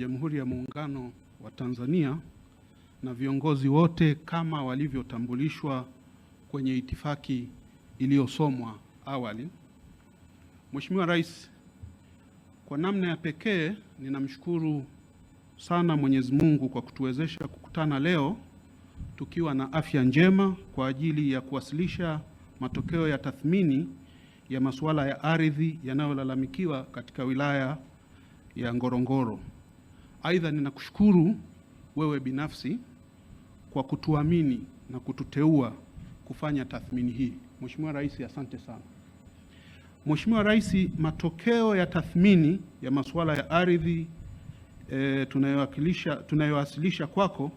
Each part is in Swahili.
Jamhuri ya Muungano wa Tanzania na viongozi wote kama walivyotambulishwa kwenye itifaki iliyosomwa awali. Mheshimiwa Rais, kwa namna ya pekee ninamshukuru sana Mwenyezi Mungu kwa kutuwezesha kukutana leo tukiwa na afya njema kwa ajili ya kuwasilisha matokeo ya tathmini ya masuala ya ardhi yanayolalamikiwa katika wilaya ya Ngorongoro. Aidha, ninakushukuru wewe binafsi kwa kutuamini na kututeua kufanya tathmini hii. Mheshimiwa Rais, asante sana. Mheshimiwa Rais, matokeo ya tathmini ya masuala ya ardhi tunayowasilisha kwako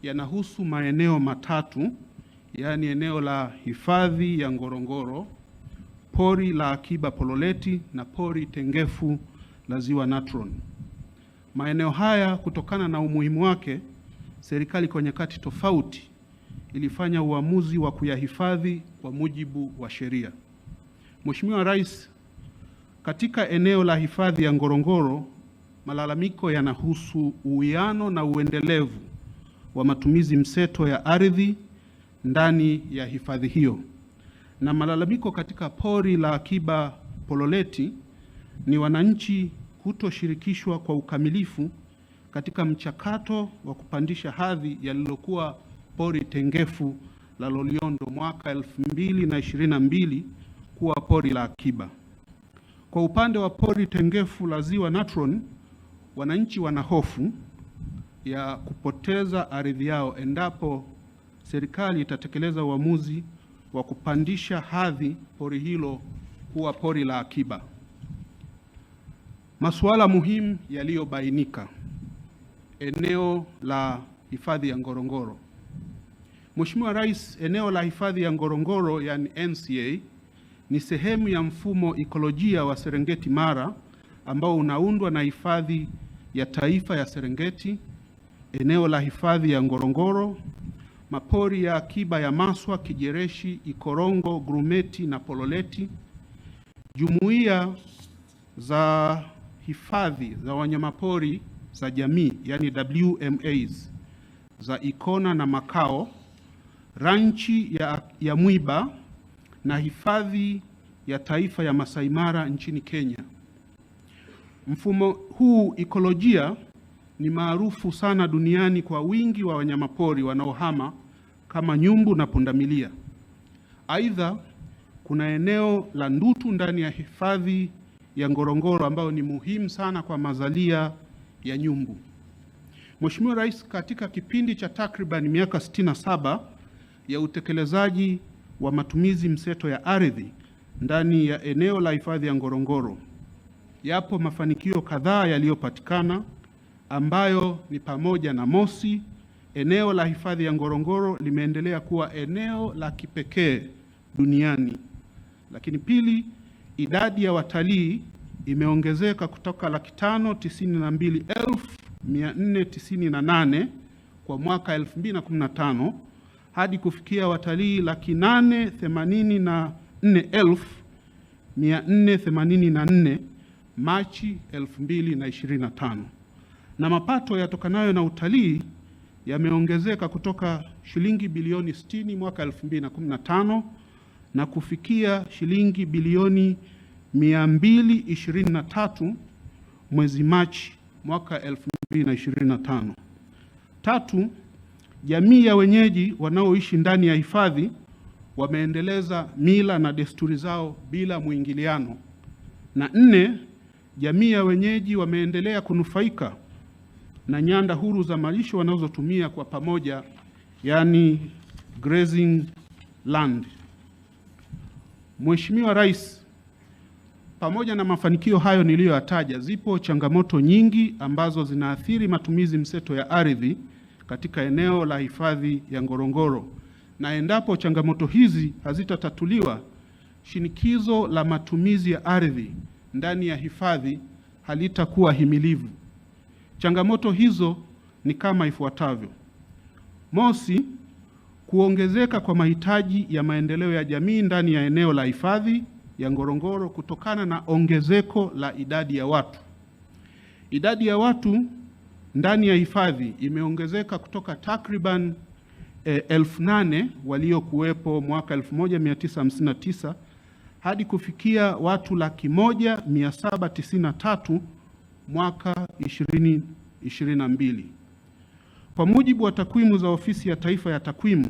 yanahusu maeneo matatu, yaani eneo la hifadhi ya Ngorongoro, pori la akiba Pololeti na pori tengefu la Ziwa Natron. Maeneo haya, kutokana na umuhimu wake, serikali kwa nyakati tofauti ilifanya uamuzi wa kuyahifadhi kwa mujibu wa sheria. Mheshimiwa Rais, katika eneo la hifadhi ya Ngorongoro, malalamiko yanahusu uwiano na uendelevu wa matumizi mseto ya ardhi ndani ya hifadhi hiyo. Na malalamiko katika pori la akiba Pololeti ni wananchi kutoshirikishwa kwa ukamilifu katika mchakato wa kupandisha hadhi yalilokuwa pori tengefu la Loliondo mwaka 2022 kuwa pori la akiba. Kwa upande wa pori tengefu la Ziwa Natron, wananchi wana hofu ya kupoteza ardhi yao endapo serikali itatekeleza uamuzi wa kupandisha hadhi pori hilo kuwa pori la akiba. Masuala muhimu yaliyobainika eneo la hifadhi ya Ngorongoro. Mheshimiwa Rais, eneo la hifadhi ya Ngorongoro yani NCA ni sehemu ya mfumo ekolojia wa Serengeti Mara ambao unaundwa na hifadhi ya taifa ya Serengeti, eneo la hifadhi ya Ngorongoro, mapori ya akiba ya Maswa, Kijereshi, Ikorongo, Grumeti na Pololeti, jumuiya za hifadhi za wanyamapori za jamii yani WMAs za Ikona na Makao, ranchi ya Mwiba na hifadhi ya taifa ya Masai Mara nchini Kenya. Mfumo huu ekolojia ni maarufu sana duniani kwa wingi wa wanyamapori wanaohama kama nyumbu na pundamilia. Aidha, kuna eneo la Ndutu ndani ya hifadhi ya Ngorongoro ambayo ni muhimu sana kwa mazalia ya nyumbu. Mheshimiwa Rais, katika kipindi cha takriban miaka 67 ya utekelezaji wa matumizi mseto ya ardhi ndani ya eneo la hifadhi ya Ngorongoro, yapo mafanikio kadhaa yaliyopatikana ambayo ni pamoja na mosi, eneo la hifadhi ya Ngorongoro limeendelea kuwa eneo la kipekee duniani. Lakini pili, idadi ya watalii imeongezeka kutoka 592,498 kwa mwaka 2015 hadi kufikia watalii 884,484 Machi 2025. Na mapato yatokanayo na utalii yameongezeka kutoka shilingi bilioni 60 mwaka 2015 na kufikia shilingi bilioni 223 mwezi Machi mwaka 2025. Tatu, jamii ya wenyeji wanaoishi ndani ya hifadhi wameendeleza mila na desturi zao bila mwingiliano. Na nne, jamii ya wenyeji wameendelea kunufaika na nyanda huru za malisho wanazotumia kwa pamoja, yani grazing land. Mheshimiwa Rais, pamoja na mafanikio hayo niliyoyataja, zipo changamoto nyingi ambazo zinaathiri matumizi mseto ya ardhi katika eneo la hifadhi ya Ngorongoro. Na endapo changamoto hizi hazitatatuliwa, shinikizo la matumizi ya ardhi ndani ya hifadhi halitakuwa himilivu. Changamoto hizo ni kama ifuatavyo. Mosi, kuongezeka kwa mahitaji ya maendeleo ya jamii ndani ya eneo la hifadhi ya Ngorongoro kutokana na ongezeko la idadi ya watu. Idadi ya watu ndani ya hifadhi imeongezeka kutoka takriban 8,000 waliokuwepo mwaka 1959 hadi kufikia watu 100,793 mwaka 2022. Kwa mujibu wa takwimu za Ofisi ya Taifa ya Takwimu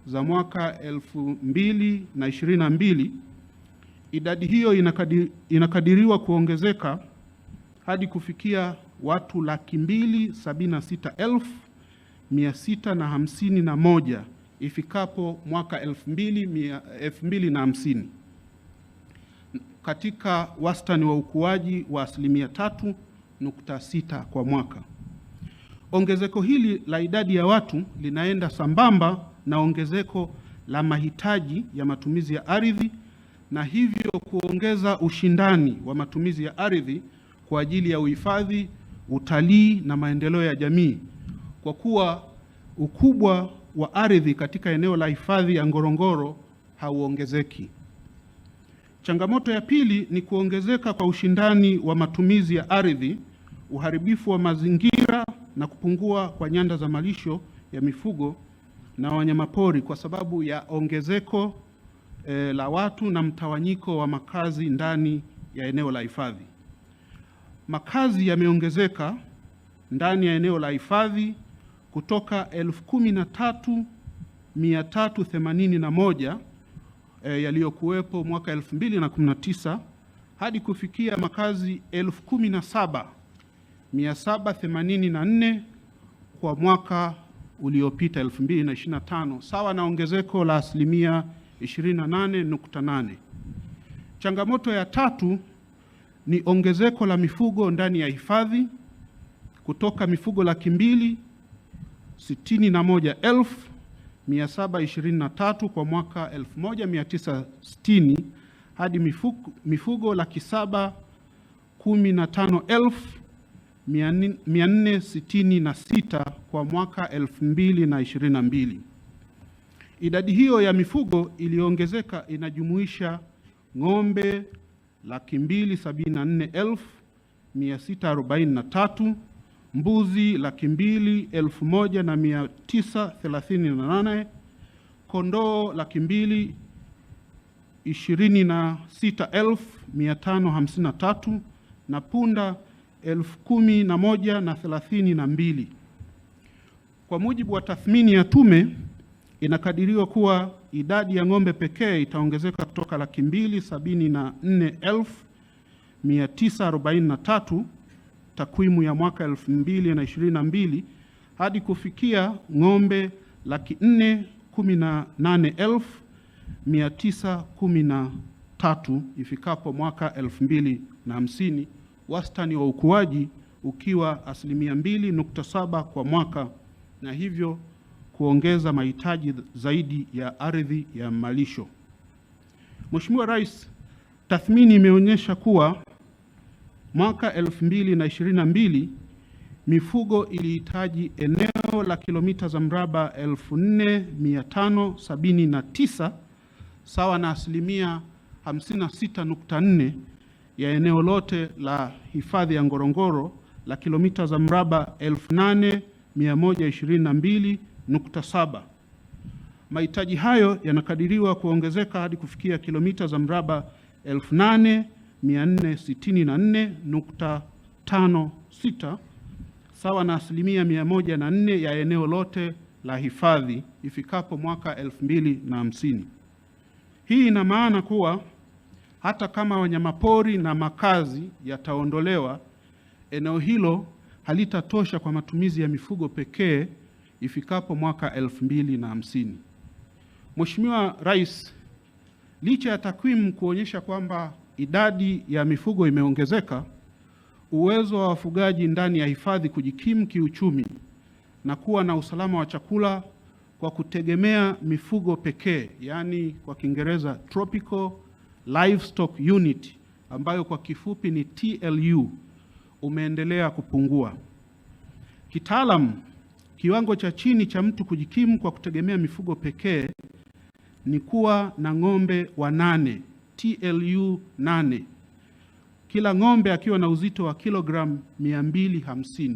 za mwaka 2022, idadi hiyo inakadiriwa kuongezeka hadi kufikia watu 276,651 ifikapo mwaka 2050 katika wastani wa ukuaji wa 3.6% kwa mwaka. Ongezeko hili la idadi ya watu linaenda sambamba na ongezeko la mahitaji ya matumizi ya ardhi na hivyo kuongeza ushindani wa matumizi ya ardhi kwa ajili ya uhifadhi, utalii na maendeleo ya jamii, kwa kuwa ukubwa wa ardhi katika eneo la hifadhi ya Ngorongoro hauongezeki. Changamoto ya pili ni kuongezeka kwa ushindani wa matumizi ya ardhi, uharibifu wa mazingira na kupungua kwa nyanda za malisho ya mifugo na wanyamapori kwa sababu ya ongezeko la watu na mtawanyiko wa makazi ndani ya eneo la hifadhi. Makazi yameongezeka ndani ya eneo la hifadhi kutoka 13,381 yaliyokuwepo mwaka 2019 hadi kufikia makazi 17,784 kwa mwaka uliopita 2025, sawa na ongezeko la 28.8%. Changamoto ya tatu ni ongezeko la mifugo ndani ya hifadhi kutoka mifugo 261,723 kwa mwaka 1960 hadi mifugo 715,466 kwa mwaka 2022. Idadi hiyo ya mifugo iliyoongezeka inajumuisha ng'ombe 274,643, mbuzi 201,938, kondoo 226,553 na punda 11,032. Kwa mujibu wa tathmini ya tume, inakadiriwa kuwa idadi ya ng'ombe pekee itaongezeka kutoka 274,943 takwimu ya mwaka 2022 hadi kufikia ng'ombe 418,913 ifikapo mwaka 2050, wastani wa ukuaji ukiwa 2.7% kwa mwaka, na hivyo kuongeza mahitaji zaidi ya ardhi ya malisho. Mheshimiwa Rais, tathmini imeonyesha kuwa mwaka 2022 mifugo ilihitaji eneo la kilomita za mraba 4,579 sawa na 56.4% ya eneo lote la hifadhi ya Ngorongoro la kilomita za mraba 8,122.7. Mahitaji hayo yanakadiriwa kuongezeka hadi kufikia kilomita za mraba 8,464.56 sawa na 104% ya eneo lote la hifadhi ifikapo mwaka 2050. Hii ina maana kuwa hata kama wanyamapori na makazi yataondolewa, eneo hilo halitatosha kwa matumizi ya mifugo pekee ifikapo mwaka 2050. Mheshimiwa Rais, licha ya takwimu kuonyesha kwamba idadi ya mifugo imeongezeka, uwezo wa wafugaji ndani ya hifadhi kujikimu kiuchumi na kuwa na usalama wa chakula kwa kutegemea mifugo pekee, yaani kwa Kiingereza Tropical Livestock Unit, ambayo kwa kifupi ni TLU, umeendelea kupungua. Kitaalamu, kiwango cha chini cha mtu kujikimu kwa kutegemea mifugo pekee ni kuwa na ng'ombe 8, TLU 8, kila ng'ombe akiwa na uzito wa kilogramu 250.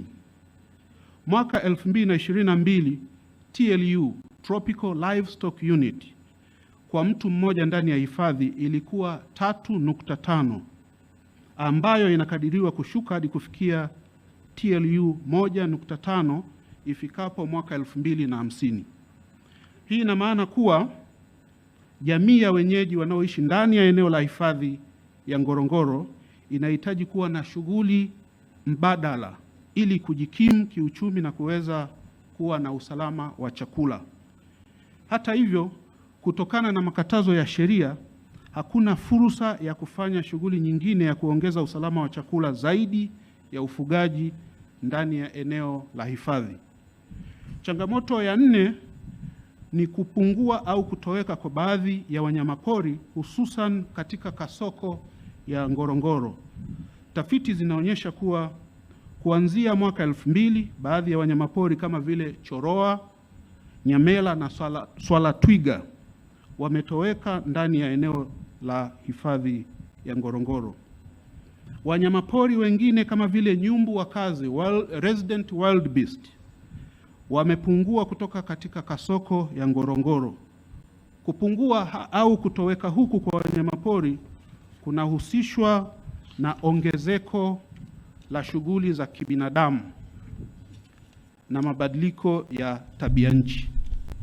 Mwaka 2022 TLU, Tropical Livestock Unit, kwa mtu mmoja ndani ya hifadhi ilikuwa 3.5, ambayo inakadiriwa kushuka hadi kufikia TLU 1.5 ifikapo mwaka 2050. Hii ina maana kuwa jamii ya wenyeji wanaoishi ndani ya eneo la hifadhi ya Ngorongoro inahitaji kuwa na shughuli mbadala ili kujikimu kiuchumi na kuweza kuwa na usalama wa chakula. Hata hivyo, kutokana na makatazo ya sheria, hakuna fursa ya kufanya shughuli nyingine ya kuongeza usalama wa chakula zaidi ya ufugaji ndani ya eneo la hifadhi. Changamoto ya 4 ni kupungua au kutoweka kwa baadhi ya wanyamapori, hususan katika kasoko ya Ngorongoro. Tafiti zinaonyesha kuwa kuanzia mwaka 2000 baadhi ya wanyamapori kama vile choroa, nyamela na swala twiga wametoweka ndani ya eneo la hifadhi ya Ngorongoro. Wanyamapori wengine kama vile nyumbu wakazi, resident wild beast, wamepungua kutoka katika kasoko ya Ngorongoro. Kupungua au kutoweka huku kwa wanyamapori kunahusishwa na ongezeko la shughuli za kibinadamu na mabadiliko ya tabia nchi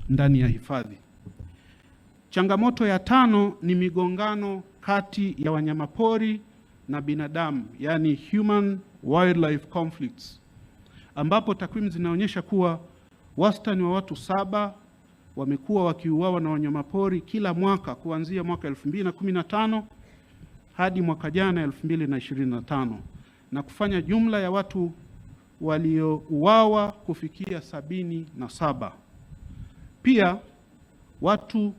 ndani ya hifadhi. Changamoto ya 5 ni migongano kati ya wanyamapori na binadamu, yani human wildlife conflicts, ambapo takwimu zinaonyesha kuwa wastani wa watu 7 wamekuwa wakiuawa na wanyamapori kila mwaka kuanzia mwaka 2015 hadi mwaka jana 2025, na kufanya jumla ya watu waliouawa kufikia 77. Pia watu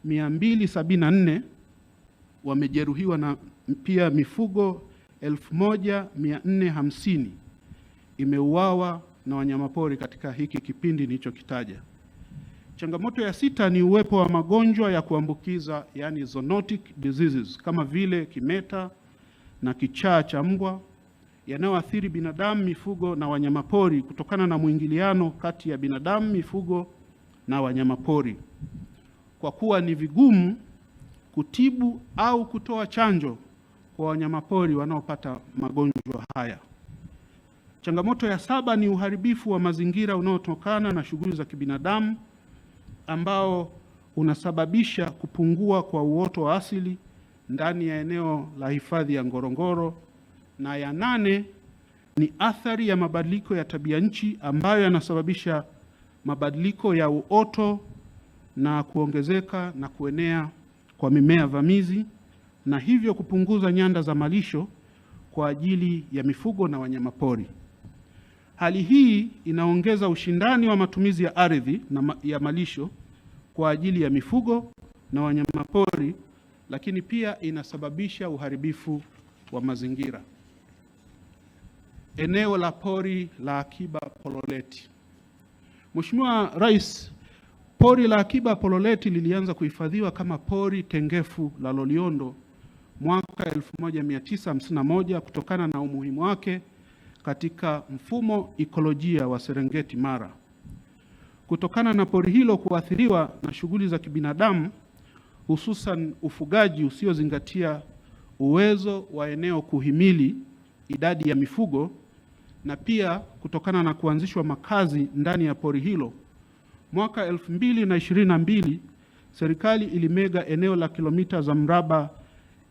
274 wamejeruhiwa na pia mifugo 1450 imeuawa na wanyamapori katika hiki kipindi nilichokitaja. Changamoto ya 6 ni uwepo wa magonjwa ya kuambukiza, yani zoonotic diseases, kama vile kimeta na kichaa cha mbwa, yanayoathiri binadamu, mifugo na wanyamapori kutokana na mwingiliano kati ya binadamu, mifugo na wanyamapori, kwa kuwa ni vigumu kutibu au kutoa chanjo kwa wanyamapori wanaopata magonjwa haya. Changamoto ya 7 ni uharibifu wa mazingira unaotokana na shughuli za kibinadamu, ambao unasababisha kupungua kwa uoto wa asili ndani ya eneo la hifadhi ya Ngorongoro. Na ya 8 ni athari ya mabadiliko ya tabia nchi, ambayo yanasababisha mabadiliko ya uoto na kuongezeka na kuenea kwa mimea vamizi, na hivyo kupunguza nyanda za malisho kwa ajili ya mifugo na wanyamapori. Hali hii inaongeza ushindani wa matumizi ya ardhi na ya malisho kwa ajili ya mifugo na wanyamapori, lakini pia inasababisha uharibifu wa mazingira. Eneo la pori la akiba Pololeti. Mheshimiwa Rais, pori la akiba Pololeti lilianza kuhifadhiwa kama pori tengefu la Loliondo mwaka 1951 kutokana na umuhimu wake katika mfumo ekolojia wa Serengeti Mara. Kutokana na pori hilo kuathiriwa na shughuli za kibinadamu, hususan ufugaji usiozingatia uwezo wa eneo kuhimili idadi ya mifugo, na pia kutokana na kuanzishwa makazi ndani ya pori hilo, mwaka 2022 serikali ilimega eneo la kilomita za mraba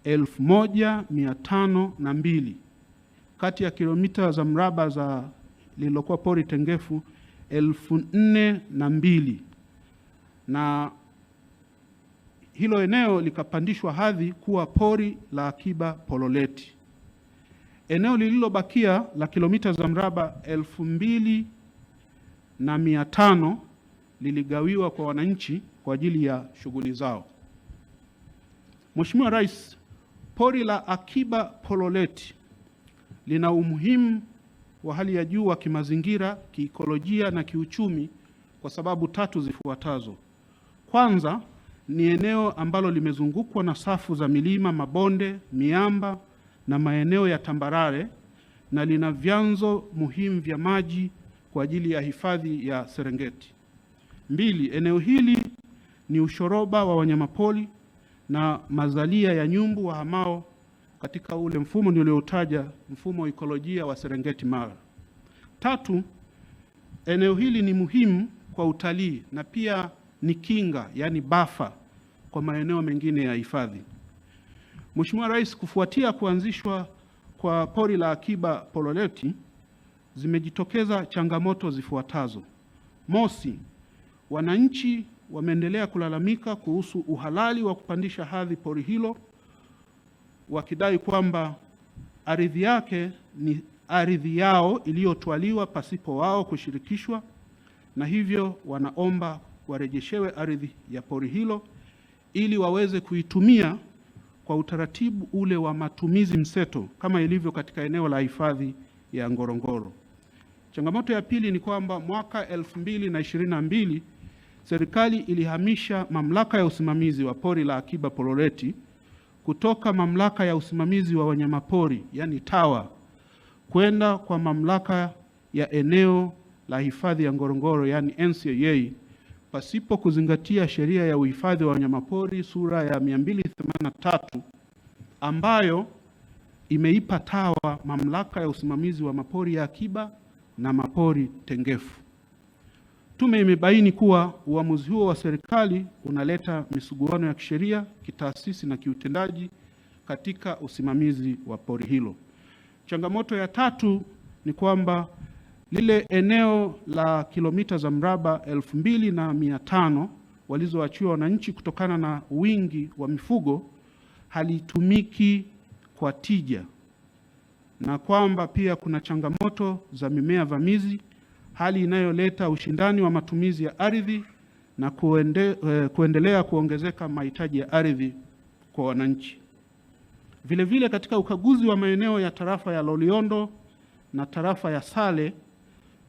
1502 kati ya kilomita za mraba za lililokuwa pori tengefu 4002, na hilo eneo likapandishwa hadhi kuwa pori la akiba Pololeti. Eneo lililobakia la kilomita za mraba 2500 liligawiwa kwa wananchi kwa ajili ya shughuli zao. Mheshimiwa Rais, pori la akiba Pololeti lina umuhimu wa hali ya juu wa kimazingira, kiikolojia na kiuchumi kwa sababu 3 zifuatazo. Kwanza, ni eneo ambalo limezungukwa na safu za milima, mabonde, miamba na maeneo ya tambarare, na lina vyanzo muhimu vya maji kwa kwa ajili ya hifadhi ya Serengeti. 2. Eneo hili ni ushoroba wa wanyamapori na mazalia ya nyumbu wahamao katika ule mfumo nilioutaja, mfumo ekolojia wa Serengeti Mara. 3. Eneo hili ni muhimu kwa utalii na pia ni kinga, yani bafa kwa maeneo mengine ya hifadhi. Mheshimiwa Rais, kufuatia kuanzishwa kwa pori la akiba Pololeti, zimejitokeza changamoto zifuatazo. Mosi, wananchi wameendelea kulalamika kuhusu uhalali wa kupandisha hadhi pori hilo, wakidai kwamba ardhi yake ni ardhi yao iliyotwaliwa pasipo wao kushirikishwa, na hivyo wanaomba warejeshewe ardhi ya pori hilo ili waweze kuitumia kwa utaratibu ule wa matumizi mseto kama ilivyo katika eneo la hifadhi ya Ngorongoro. Changamoto ya pili ni kwamba mwaka 2022 serikali ilihamisha mamlaka ya usimamizi wa pori la akiba Pololeti kutoka mamlaka ya usimamizi wa wanyamapori yani TAWA kwenda kwa mamlaka ya eneo la hifadhi ya Ngorongoro yani NCAA, pasipo kuzingatia sheria ya uhifadhi wa wanyamapori sura ya 283 ambayo imeipa TAWA mamlaka ya usimamizi wa mapori ya akiba na mapori tengefu. Tume imebaini kuwa uamuzi huo wa serikali unaleta misuguano ya kisheria, kitaasisi na kiutendaji katika usimamizi wa pori hilo. Changamoto ya tatu ni kwamba lile eneo la kilomita za mraba 2500 walizoachiwa wananchi kutokana na wingi wa mifugo halitumiki kwa tija, na kwamba pia kuna changamoto za mimea vamizi, hali inayoleta ushindani wa matumizi ya ardhi na kuendelea kuongezeka mahitaji ya ardhi kwa wananchi. Vile vile katika ukaguzi wa maeneo ya tarafa ya Loliondo na tarafa ya Sale,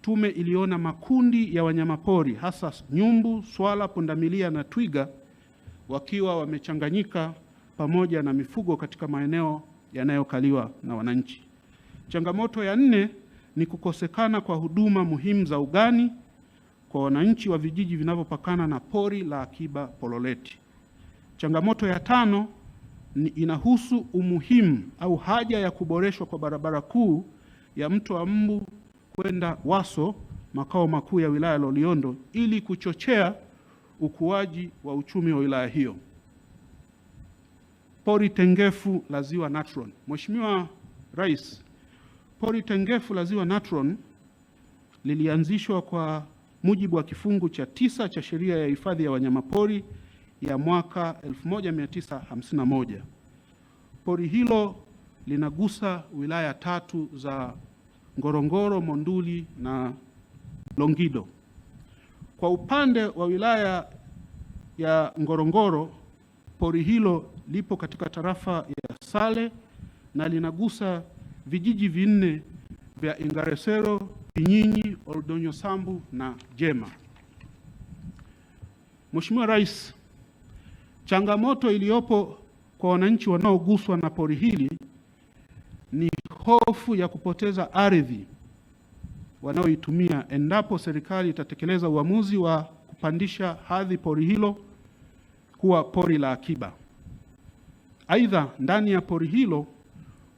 tume iliona makundi ya wanyamapori hasa nyumbu, swala, pundamilia na twiga wakiwa wamechanganyika pamoja na mifugo katika maeneo yanayokaliwa na wananchi. Changamoto ya 4 ni kukosekana kwa huduma muhimu za ugani kwa wananchi wa vijiji vinavyopakana na pori la akiba Pololeti. Changamoto ya 5 inahusu umuhimu au haja ya kuboreshwa kwa barabara kuu ya Mto wa Mbu kwenda Waso, makao makuu ya wilaya Loliondo, ili kuchochea ukuaji wa uchumi wa wilaya hiyo. Pori tengefu la Ziwa Natron. Mheshimiwa Rais, pori tengefu la Ziwa Natron lilianzishwa kwa mujibu wa kifungu cha 9 cha sheria ya hifadhi ya wanyamapori ya mwaka 1951. Pori hilo linagusa wilaya 3 za Ngorongoro, Monduli na Longido. Kwa upande wa wilaya ya Ngorongoro, pori hilo lipo katika tarafa ya Sale na linagusa vijiji 4 vya Ingaresero, Pinyinyi, Oldonyo Sambu na Jema. Mheshimiwa Rais, changamoto iliyopo kwa wananchi wanaoguswa na pori hili ni hofu ya kupoteza ardhi wanaoitumia endapo serikali itatekeleza uamuzi wa kupandisha hadhi pori hilo kuwa pori la akiba. Aidha, ndani ya pori hilo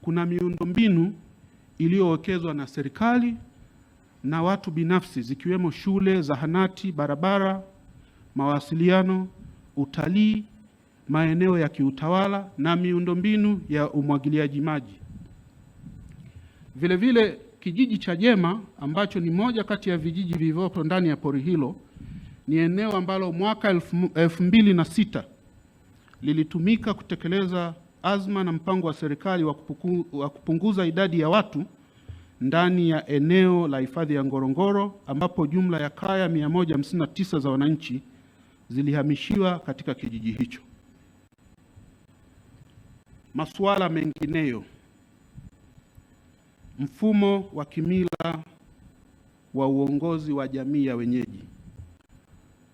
kuna miundombinu iliyowekezwa na serikali na watu binafsi zikiwemo shule, zahanati, barabara, mawasiliano, utalii, maeneo ya kiutawala na miundombinu ya umwagiliaji maji. Vile vile kijiji cha Jema ambacho ni moja kati ya vijiji vilivyopo ndani ya pori hilo ni eneo ambalo mwaka 2006 lilitumika kutekeleza azma na mpango wa serikali wa kupunguza idadi ya watu ndani ya eneo la hifadhi ya Ngorongoro, ambapo jumla ya kaya 159 za wananchi zilihamishiwa katika kijiji hicho. Masuala mengineyo. Mfumo wa kimila wa uongozi wa jamii ya wenyeji.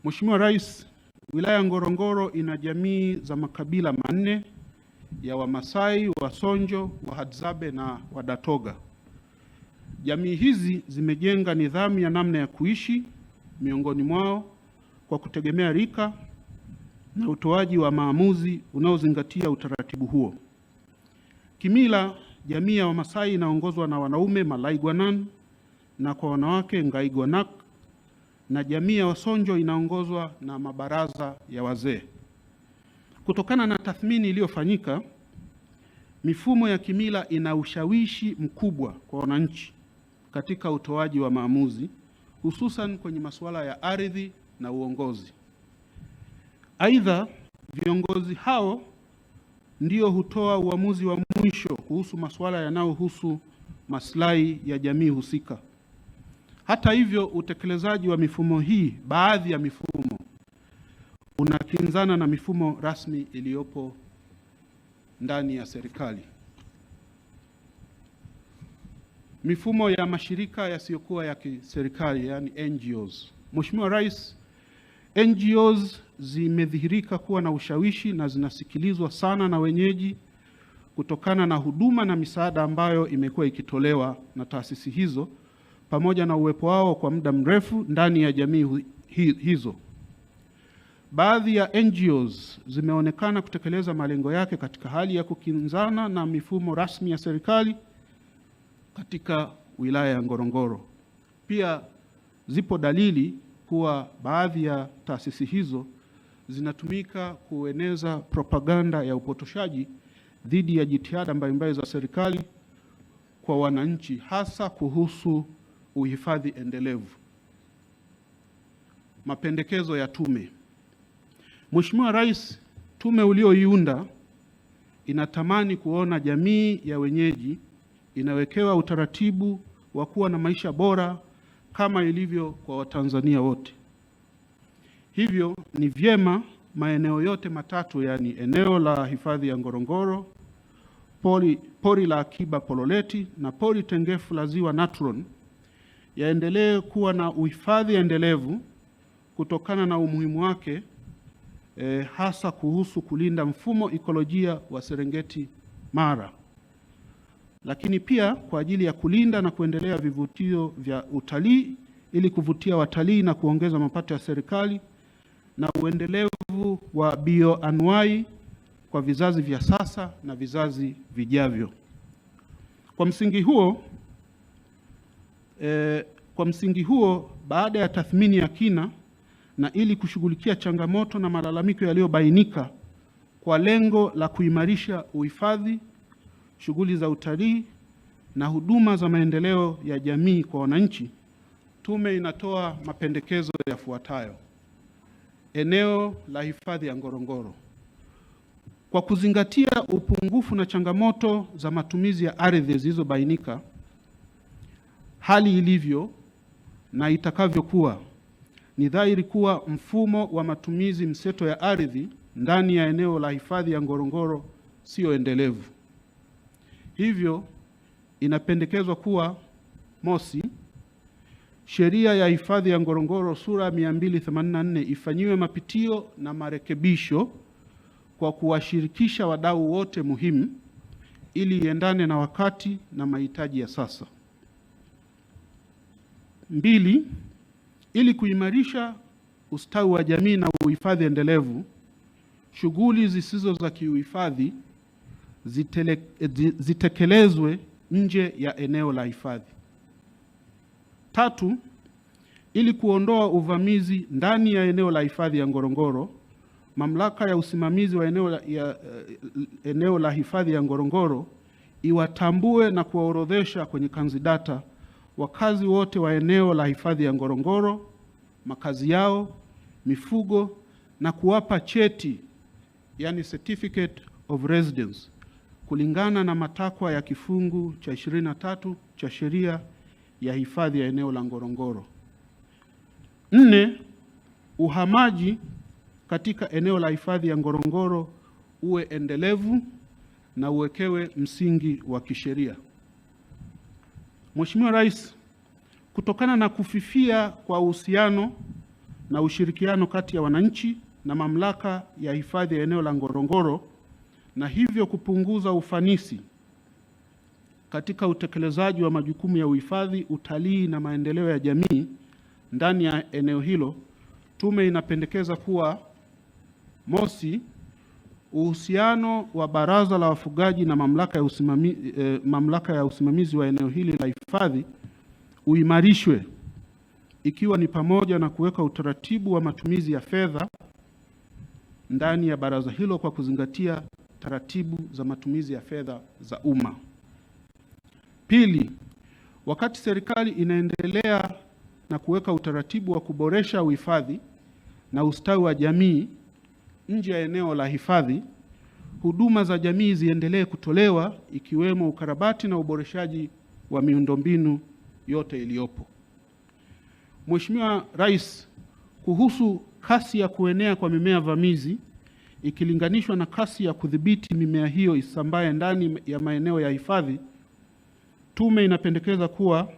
Mheshimiwa Rais, wilaya ya Ngorongoro ina jamii za makabila 4 ya Wamasai, Wasonjo, Wahadzabe na Wadatoga. Jamii hizi zimejenga nidhamu ya namna ya kuishi miongoni mwao kwa kutegemea rika na utoaji wa maamuzi unaozingatia utaratibu huo. Kimila, jamii ya Wamasai inaongozwa na wanaume Malai Gwanan na kwa wanawake Ngai Gwanak, na jamii ya Wasonjo inaongozwa na mabaraza ya wazee. Kutokana na tathmini iliyofanyika, mifumo ya kimila ina ushawishi mkubwa kwa wananchi katika utoaji wa maamuzi, hususan kwenye masuala ya ardhi na uongozi. Aidha, viongozi hao ndio hutoa uamuzi wa mwisho kuhusu masuala yanayohusu maslahi ya jamii husika. Hata hivyo, utekelezaji wa mifumo hii, baadhi ya mifumo, unakinzana na mifumo rasmi iliyopo ndani ya serikali. Mifumo ya mashirika yasiyokuwa ya kiserikali, yani NGOs. Mheshimiwa Rais, NGOs zimedhihirika kuwa na ushawishi na zinasikilizwa sana na wenyeji kutokana na huduma na misaada ambayo imekuwa ikitolewa na taasisi hizo, pamoja na uwepo wao kwa muda mrefu ndani ya jamii hizo. Baadhi ya NGOs zimeonekana kutekeleza malengo yake katika hali ya kukinzana na mifumo rasmi ya serikali katika wilaya ya Ngorongoro. Pia zipo dalili kuwa baadhi ya taasisi hizo zinatumika kueneza propaganda ya upotoshaji dhidi ya jitihada mbalimbali za serikali kwa wananchi, hasa kuhusu uhifadhi endelevu. Mapendekezo ya tume. Mheshimiwa Rais, tume ulioiunda inatamani kuona jamii ya wenyeji inawekewa utaratibu wa kuwa na maisha bora kama ilivyo kwa Watanzania wote. Hivyo ni vyema maeneo yote matatu, yani eneo la hifadhi ya Ngorongoro, pori la akiba Pololeti na pori tengefu la Ziwa Natron yaendelee kuwa na uhifadhi endelevu kutokana na umuhimu wake, hasa kuhusu kulinda mfumo ekolojia wa Serengeti Mara, lakini pia kwa ajili ya kulinda na kuendelea vivutio vya utalii ili kuvutia watalii na kuongeza mapato ya serikali na uendelevu wa bioanuai kwa vizazi vya sasa na vizazi vijavyo. Kwa msingi huo, baada ya tathmini ya kina na ili kushughulikia changamoto na malalamiko yaliyobainika kwa lengo la kuimarisha uhifadhi, shughuli za utalii na huduma za maendeleo ya jamii kwa wananchi, tume inatoa mapendekezo yafuatayo. Eneo la hifadhi ya Ngorongoro. Kwa kuzingatia upungufu na changamoto za matumizi ya ardhi zilizobainika, hali ilivyo na itakavyokuwa, ni dhahiri kuwa mfumo wa matumizi mseto ya ardhi ndani ya eneo la hifadhi ya Ngorongoro sio endelevu. Hivyo inapendekezwa kuwa: mosi, sheria ya hifadhi ya Ngorongoro sura 284 ifanyiwe mapitio na marekebisho kwa kuwashirikisha wadau wote muhimu ili iendane na wakati na mahitaji ya sasa. Mbili, ili kuimarisha ustawi wa jamii na uhifadhi endelevu, shughuli zisizo za kiuhifadhi zitekelezwe nje ya eneo la hifadhi. Tatu, ili kuondoa uvamizi ndani ya eneo la hifadhi ya Ngorongoro, mamlaka ya usimamizi wa eneo la hifadhi ya Ngorongoro iwatambue na kuwaorodhesha kwenye kanzidata wakazi wote wa eneo la hifadhi ya Ngorongoro, makazi yao, mifugo, na kuwapa cheti, yani certificate of residence, kulingana na matakwa ya kifungu cha 23 cha sheria ya hifadhi ya eneo la Ngorongoro. 4, uhamaji katika eneo la hifadhi ya Ngorongoro uwe endelevu na uwekewe msingi wa kisheria. Mheshimiwa Rais, kutokana na kufifia kwa uhusiano na ushirikiano kati ya wananchi na mamlaka ya hifadhi ya eneo la Ngorongoro na hivyo kupunguza ufanisi, katika utekelezaji wa majukumu ya uhifadhi, utalii na maendeleo ya jamii ndani ya eneo hilo, tume inapendekeza kuwa: mosi, uhusiano wa Baraza la Wafugaji na mamlaka ya usimamizi wa eneo hili la hifadhi uimarishwe, ikiwa ni pamoja na kuweka utaratibu wa matumizi ya fedha ndani ya baraza hilo kwa kuzingatia taratibu za matumizi ya fedha za umma. Pili, wakati serikali inaendelea na kuweka utaratibu wa kuboresha uhifadhi na ustawi wa jamii nje ya eneo la hifadhi, huduma za jamii ziendelee kutolewa, ikiwemo ukarabati na uboreshaji wa miundombinu yote iliyopo. Mheshimiwa Rais, kuhusu kasi ya kuenea kwa mimea vamizi ikilinganishwa na kasi ya kudhibiti mimea hiyo isambaye ndani ya maeneo ya hifadhi, tume inapendekeza kuwa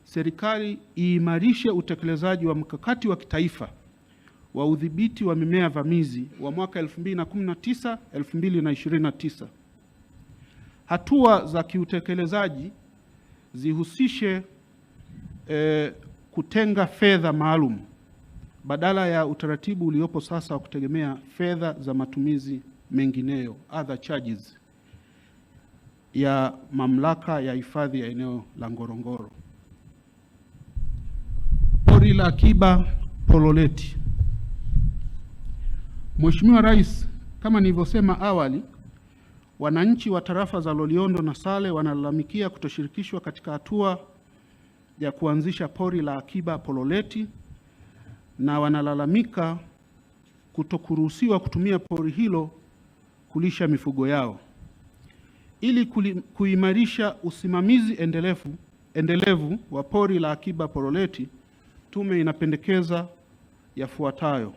serikali iimarishe utekelezaji wa mkakati wa kitaifa wa udhibiti wa mimea vamizi wa mwaka 2019-2029. Hatua za kiutekelezaji zihusishe kutenga fedha maalum badala ya utaratibu uliopo sasa wa kutegemea fedha za matumizi mengineyo, other charges, ya mamlaka ya hifadhi ya eneo la Ngorongoro. Pori la Akiba Pololeti. Mheshimiwa Rais, kama nilivyosema awali, wananchi wa tarafa za Loliondo na Sale wanalalamikia kutoshirikishwa katika hatua ya kuanzisha pori la Akiba Pololeti, na wanalalamika kutokuruhusiwa kutumia pori hilo kulisha mifugo yao. Ili kuimarisha usimamizi endelevu wa pori la Akiba Pololeti, tume inapendekeza yafuatayo: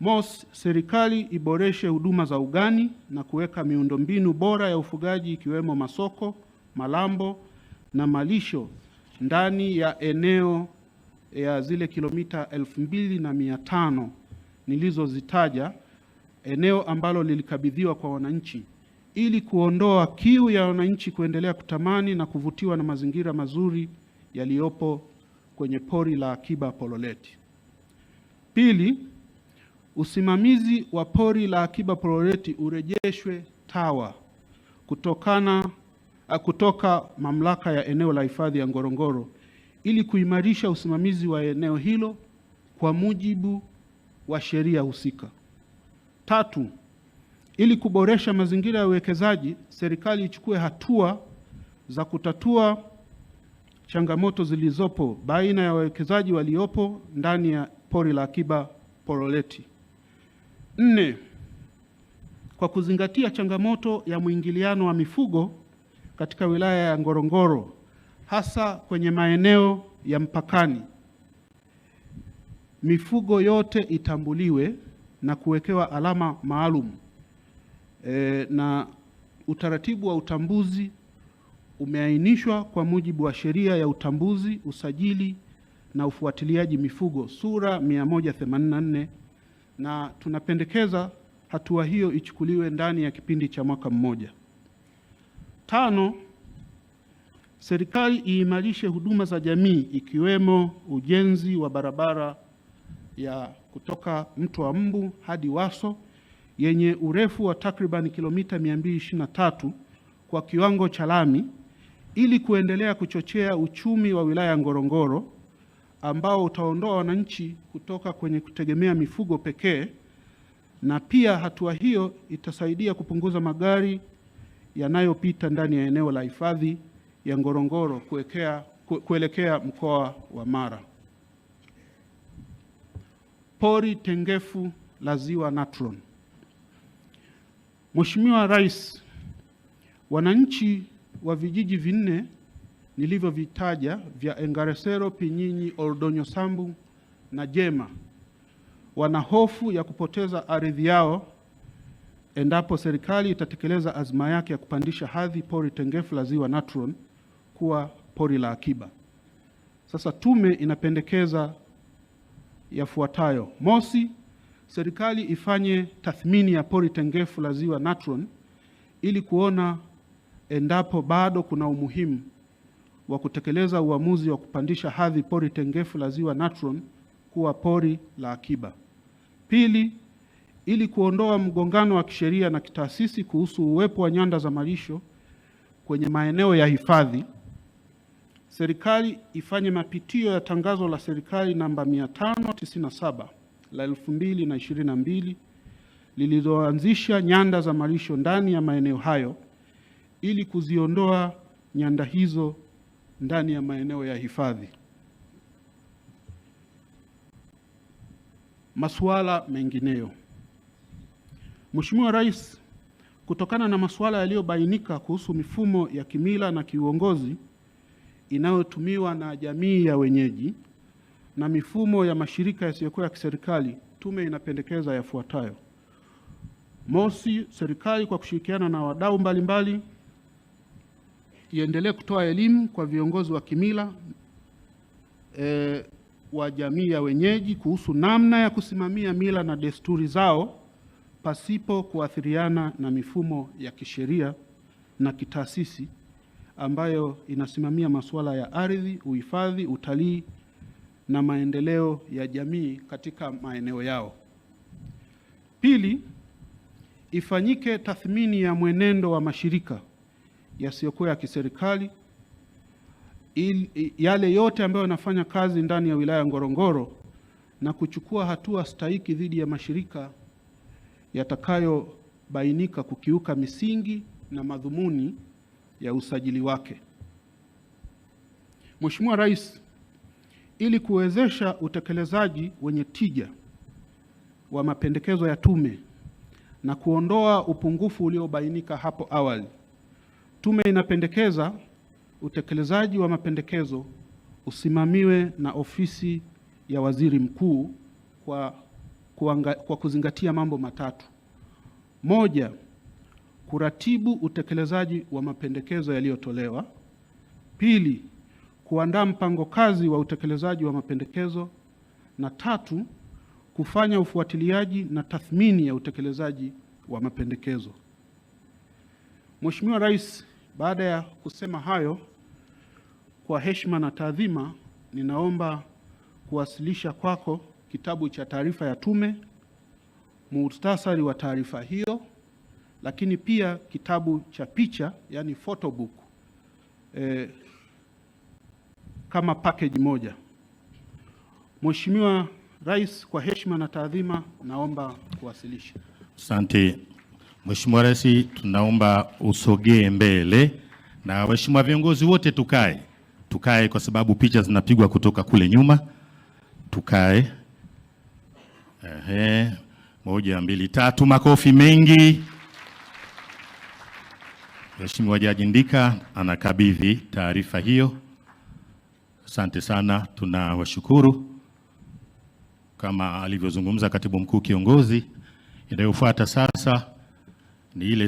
mosi, serikali iboreshe huduma za ugani na kuweka miundombinu bora ya ufugaji ikiwemo masoko, malambo na malisho ndani ya eneo ya zile kilomita 2500 nilizozitaja, eneo ambalo lilikabidhiwa kwa wananchi, ili kuondoa kiu ya wananchi kuendelea kutamani na kuvutiwa na mazingira mazuri yaliyopo kwenye pori la Akiba Pololeti. Pili, usimamizi wa pori la Akiba Pololeti urejeshwe TAWA kutoka mamlaka ya eneo la hifadhi ya Ngorongoro, ili kuimarisha usimamizi wa eneo hilo kwa mujibu wa sheria husika. Tatu, ili kuboresha mazingira ya uwekezaji, serikali ichukue hatua za kutatua changamoto zilizopo baina ya wawekezaji waliopo ndani ya pori la Akiba Pololeti. Nne, kwa kuzingatia changamoto ya mwingiliano wa mifugo katika wilaya ya Ngorongoro, hasa kwenye maeneo ya mpakani, mifugo yote itambuliwe na kuwekewa alama maalum, na utaratibu wa utambuzi umeainishwa kwa mujibu wa sheria ya utambuzi, usajili na ufuatiliaji mifugo sura 184, na tunapendekeza hatua hiyo ichukuliwe ndani ya kipindi cha mwaka mmoja. Tano, serikali iimarishe huduma za jamii ikiwemo ujenzi wa barabara ya kutoka Mto wa Mbu hadi Waso yenye urefu wa takriban kilomita 223 kwa kiwango cha lami, ili kuendelea kuchochea uchumi wa wilaya ya Ngorongoro ambao utaondoa wananchi kutoka kwenye kutegemea mifugo pekee, na pia hatua hiyo itasaidia kupunguza magari yanayopita ndani ya eneo la hifadhi ya Ngorongoro kuelekea mkoa wa Mara. Pori tengefu la Ziwa Natron. Mheshimiwa Rais, wananchi wa vijiji vinne nilivyovitaja vya Engaresero, Pinyinyi, Oldonyo Sambu na Jema wana hofu ya kupoteza ardhi yao endapo serikali itatekeleza azma yake ya kupandisha hadhi pori tengefu la Ziwa Natron kuwa pori la akiba. Sasa tume inapendekeza yafuatayo: mosi, serikali ifanye tathmini ya pori tengefu la Ziwa Natron ili kuona endapo bado kuna umuhimu wa kutekeleza uamuzi wa kupandisha hadhi pori tengefu la Ziwa Natron kuwa pori la akiba. Pili, ili kuondoa mgongano wa kisheria na kitaasisi kuhusu uwepo wa nyanda za malisho kwenye maeneo ya hifadhi, serikali ifanye mapitio ya tangazo la serikali namba 597 la 2022 lililoanzisha nyanda za malisho ndani ya maeneo hayo ili kuziondoa nyanda hizo ndani ya maeneo ya hifadhi. Masuala mengineyo. Mheshimiwa Rais, kutokana na masuala yaliyobainika kuhusu mifumo ya kimila na kiuongozi inayotumiwa na jamii ya wenyeji na mifumo ya mashirika yasiyokuwa ya kiserikali, tume inapendekeza yafuatayo. Mosi, serikali kwa kushirikiana na wadau mbalimbali iendelee kutoa elimu kwa viongozi wa kimila wa jamii ya wenyeji kuhusu namna ya kusimamia mila na desturi zao pasipo kuathiriana na mifumo ya kisheria na kitaasisi ambayo inasimamia masuala ya ardhi, uhifadhi, utalii na maendeleo ya jamii katika maeneo yao. Pili, ifanyike tathmini ya mwenendo wa mashirika yasiyokuwa ya kiserikali yale yote ambayo yanafanya kazi ndani ya wilaya Ngorongoro na kuchukua hatua stahiki dhidi ya mashirika yatakayobainika kukiuka misingi na madhumuni ya usajili wake. Mheshimiwa Rais, ili kuwezesha utekelezaji wenye tija wa mapendekezo ya tume na kuondoa upungufu uliobainika hapo awali, tume inapendekeza utekelezaji wa mapendekezo usimamiwe na ofisi ya Waziri Mkuu kwa kuzingatia mambo matatu. Moja, kuratibu utekelezaji wa mapendekezo yaliyotolewa. Pili, kuandaa mpango kazi wa utekelezaji wa mapendekezo. Na tatu, kufanya ufuatiliaji na tathmini ya utekelezaji wa mapendekezo. Mheshimiwa Rais, baada ya kusema hayo, kwa heshima na taadhima, ninaomba kuwasilisha kwako kitabu cha taarifa ya tume, muhtasari wa taarifa hiyo, lakini pia kitabu cha picha, yani photo book, kama package moja. Mheshimiwa Rais, kwa heshima na taadhima, naomba kuwasilisha. Asante. Mheshimiwa Rais, tunaomba usogee mbele na waheshimiwa viongozi wote tukae kwa sababu picha zinapigwa kutoka kule nyuma. Tukae. 1, 2, 3, makofi mengi. Mheshimiwa Jaji Ndika anakabidhi taarifa hiyo. Asante sana, tunawashukuru. Kama alivyozungumza Katibu Mkuu Kiongozi, inayofuata sasa ni ile